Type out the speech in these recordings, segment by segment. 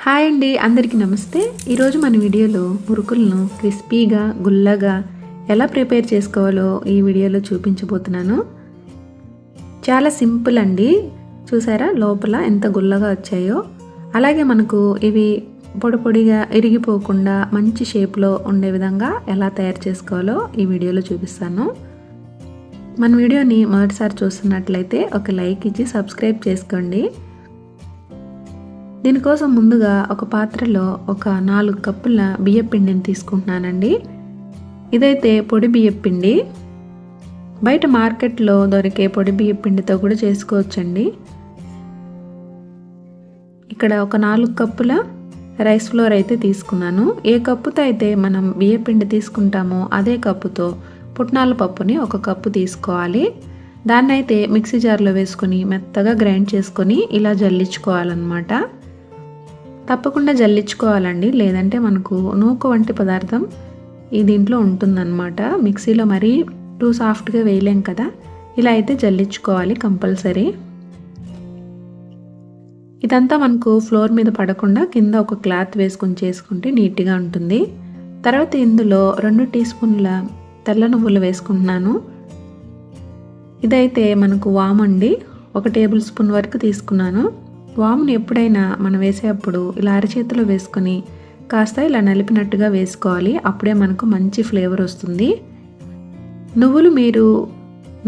Hi అండి, అందరికీ నమస్తే. ఈరోజు మన వీడియోలో మురుకులను క్రిస్పీగా గుల్లగా ఎలా ప్రిపేర్ చేసుకోవాలో ఈ వీడియోలో చూపించబోతున్నాను. చాలా సింపుల్ అండి. చూసారా లోపల ఎంత గుల్లగా వచ్చాయో. అలాగే మనకు ఇవి పొడి పొడిగా ఇరిగిపోకుండా మంచి షేప్లో ఉండే విధంగా ఎలా తయారు చేసుకోవాలో ఈ వీడియోలో చూపిస్తాను. మన వీడియోని మొదటిసారి చూస్తున్నట్లయితే ఒక లైక్ ఇచ్చి సబ్స్క్రైబ్ చేసుకోండి. దీనికోసం ముందుగా ఒక పాత్రలో ఒక 4 కప్పుల బియ్యపిండిని తీసుకుంటున్నానండి. ఇదైతే పొడి బియ్యపిండి. బయట మార్కెట్లో దొరికే పొడి బియ్యపిండితో కూడా చేసుకోవచ్చండి. ఇక్కడ ఒక 4 కప్పుల రైస్ ఫ్లోర్ అయితే తీసుకున్నాను. ఏ కప్పుతో అయితే మనం బియ్యపిండి తీసుకుంటామో అదే కప్పుతో పుట్నాల పప్పుని 1 కప్పు తీసుకోవాలి. దాన్ని అయితే మిక్సీ జార్లో వేసుకొని మెత్తగా గ్రైండ్ చేసుకొని ఇలా జల్లించుకోవాలన్నమాట. తప్పకుండా జల్లించుకోవాలండి, లేదంటే మనకు నూక వంటి పదార్థం ఈ దీంట్లో ఉంటుందన్నమాట. మిక్సీలో మరీ టూ సాఫ్ట్గా వేయలేం కదా, ఇలా అయితే జల్లించుకోవాలి కంపల్సరీ. ఇదంతా మనకు ఫ్లోర్ మీద పడకుండా కింద ఒక క్లాత్ వేసుకొని చేసుకుంటే నీట్గా ఉంటుంది. తర్వాత ఇందులో 2 టీ స్పూన్ల తెల్ల నువ్వులు వేసుకుంటున్నాను. ఇదైతే మనకు వాము అండి, 1 టేబుల్ స్పూన్ వరకు తీసుకున్నాను. వాముని ఎప్పుడైనా మనం వేసేటప్పుడు ఇలా అరచేతిలో వేసుకొని కాస్త ఇలా నలిపినట్టుగా వేసుకోవాలి. అప్పుడే మనకు మంచి ఫ్లేవర్ వస్తుంది. నువ్వులు మీరు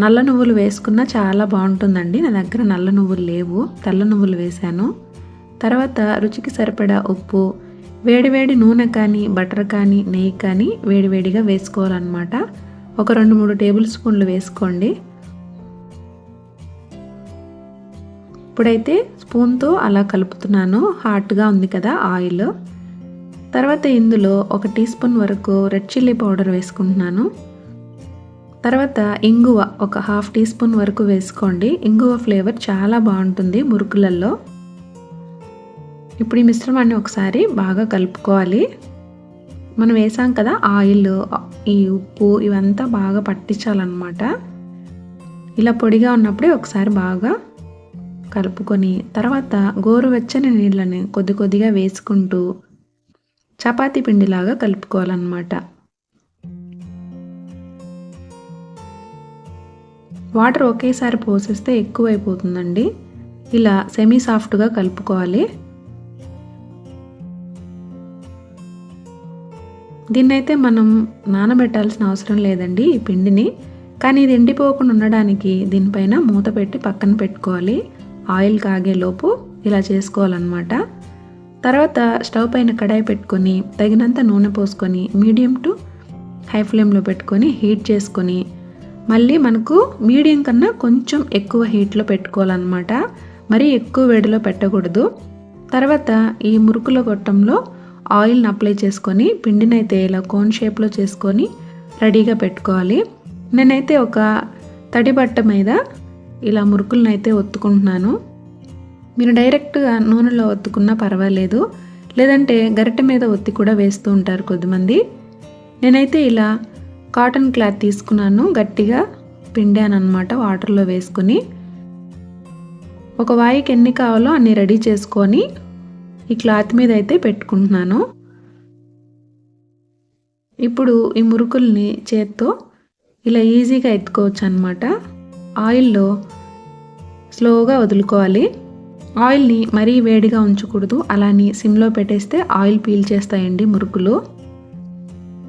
నల్ల నువ్వులు వేసుకున్నా చాలా బాగుంటుందండి. నా దగ్గర నల్ల నువ్వులు లేవు, తెల్ల నువ్వులు వేశాను. తర్వాత రుచికి సరిపడా ఉప్పు, వేడివేడి నూనె కానీ బటర్ కానీ నెయ్యి కానీ వేడివేడిగా వేసుకోవాలన్నమాట. ఒక 2-3 టేబుల్ స్పూన్లు వేసుకోండి. ఇప్పుడైతే స్పూన్తో అలా కలుపుతున్నాను. హాట్గా ఉంది కదా ఆయిల్. తర్వాత ఇందులో 1 టీ స్పూన్ వరకు రెడ్ చిల్లీ పౌడర్ వేసుకుంటున్నాను. తర్వాత ఇంగువ ఒక 1/2 టీ స్పూన్ వరకు వేసుకోండి. ఇంగువ ఫ్లేవర్ చాలా బాగుంటుంది మురుకులలో. ఇప్పుడు ఈ మిశ్రమాన్ని ఒకసారి బాగా కలుపుకోవాలి. మనం వేసాం కదా ఆయిల్, ఈ ఉప్పు ఇవంతా బాగా పట్టించాలన్నమాట. ఇలా పొడిగా ఉన్నప్పుడే ఒకసారి బాగా కలుపుకొని తర్వాత గోరువెచ్చని నీళ్ళని కొద్ది కొద్దిగా వేసుకుంటూ చపాతీ పిండిలాగా కలుపుకోవాలన్నమాట. వాటర్ ఒకేసారి పోసేస్తే ఎక్కువైపోతుందండి. ఇలా సెమీ సాఫ్ట్గా కలుపుకోవాలి. దీన్నైతే మనం నానబెట్టాల్సిన అవసరం లేదండి ఈ పిండిని. కానీ ఇది ఎండిపోకుండా ఉండడానికి దీనిపైన మూత పెట్టి పక్కన పెట్టుకోవాలి. ఆయిల్ కాగేలోపు ఇలా చేసుకోవాలన్నమాట. తర్వాత స్టవ్ పైన కడాయి పెట్టుకొని తగినంత నూనె పోసుకొని మీడియం టు హై ఫ్లేమ్లో పెట్టుకొని హీట్ చేసుకొని మళ్ళీ మనకు మీడియం కన్నా కొంచెం ఎక్కువ హీట్లో పెట్టుకోవాలన్నమాట. మరీ ఎక్కువ వేడిలో పెట్టకూడదు. తర్వాత ఈ మురుకుల గొట్టంలో ఆయిల్ని అప్లై చేసుకొని పిండినైతే ఇలా కోన్ షేప్లో చేసుకొని రెడీగా పెట్టుకోవాలి. నేనైతే ఒక తడి బట్ట మీద ఇలా మురుకులను అయితే ఒత్తుకుంటున్నాను. మీరు డైరెక్ట్గా నూనెలో ఒత్తుకున్నా పర్వాలేదు, లేదంటే గరిటె మీద ఒత్తి కూడా వేస్తూ ఉంటారు కొద్దిమంది. నేనైతే ఇలా కాటన్ క్లాత్ తీసుకున్నాను, గట్టిగా పిండాను అన్నమాట వాటర్లో వేసుకొని. ఒక వాయికి ఎన్ని కావాలో అన్ని రెడీ చేసుకొని ఈ క్లాత్ మీద అయితే పెట్టుకుంటున్నాను. ఇప్పుడు ఈ మురుకుల్ని చేత్తో ఇలా ఈజీగా ఎత్తుకోవచ్చు అన్నమాట. ఆయిల్లో స్లోగా వదులుకోవాలి. ఆయిల్ని మరీ వేడిగా ఉంచకూడదు, అలాని సిమ్లో పెట్టేస్తే ఆయిల్ పీల్చేస్తాయండి మురుకులు.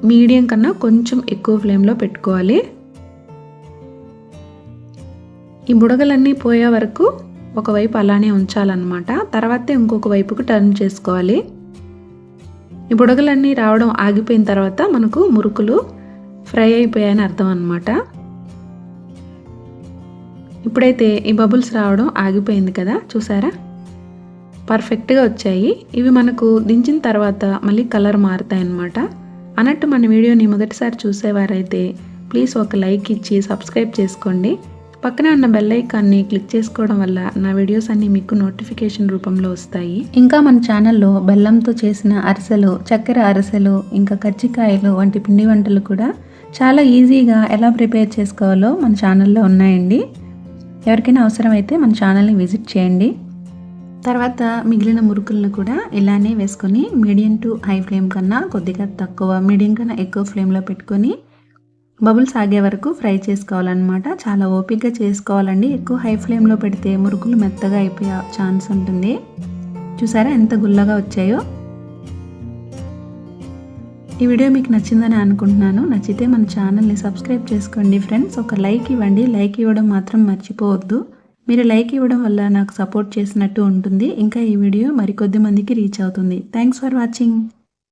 మీడియం కన్నా కొంచెం ఎక్కువ ఫ్లేమ్లో పెట్టుకోవాలి. ఈ బుడగలన్నీ పోయే వరకు ఒకవైపు అలానే ఉంచాలన్నమాట. తర్వాత ఇంకొక వైపుకు టర్న్ చేసుకోవాలి. ఈ బుడగలన్నీ రావడం ఆగిపోయిన తర్వాత మనకు మురుకులు ఫ్రై అయిపోయాయని అర్థం అన్నమాట. ఇప్పుడైతే ఈ బబుల్స్ రావడం ఆగిపోయింది కదా, చూసారా పర్ఫెక్ట్గా వచ్చాయి. ఇవి మనకు దించిన తర్వాత మళ్ళీ కలర్ మారుతాయి అన్నమాట. అన్నట్టు మన వీడియోని మొదటిసారి చూసేవారైతే ప్లీజ్ ఒక లైక్ ఇచ్చి సబ్స్క్రైబ్ చేసుకోండి. పక్కనే ఉన్న బెల్ ఐకాన్ని క్లిక్ చేసుకోవడం వల్ల నా వీడియోస్ అన్నీ మీకు నోటిఫికేషన్ రూపంలో వస్తాయి. ఇంకా మన ఛానల్లో బెల్లంతో చేసిన అరిసెలు, చక్కెర అరిసెలు, ఇంకా కజ్జికాయలు వంటి పిండి వంటలు కూడా చాలా ఈజీగా ఎలా ప్రిపేర్ చేసుకోవాలో మన ఛానల్లో ఉన్నాయండి. ఎవరికైనా అవసరమైతే మన ఛానల్ని విజిట్ చేయండి. తర్వాత మిగిలిన మురుకులను కూడా ఇలానే వేసుకొని మీడియం టు హై ఫ్లేమ్ కన్నా కొద్దిగా తక్కువ, మీడియం కన్నా ఎక్కువ ఫ్లేమ్లో పెట్టుకొని బబుల్స్ ఆగే వరకు ఫ్రై చేసుకోవాలన్నమాట. చాలా ఓపికగా చేసుకోవాలండి. ఎక్కువ హై ఫ్లేమ్లో పెడితే మురుకులు మెత్తగా అయిపోయే ఛాన్స్ ఉంటుంది. చూసారా ఎంత గుల్లగా వచ్చాయో. ఈ వీడియో మీకు నచ్చిందని అనుకుంటున్నాను. నచ్చితే మన ఛానల్ని సబ్స్క్రైబ్ చేసుకోండి ఫ్రెండ్స్. ఒక లైక్ ఇవ్వండి. లైక్ ఇవ్వడం మాత్రం మర్చిపోవద్దు. మీరు లైక్ ఇవ్వడం వల్ల నాకు సపోర్ట్ చేసినట్టు ఉంటుంది. ఇంకా ఈ వీడియో మరికొద్ది మందికి రీచ్ అవుతుంది. Thanks for watching.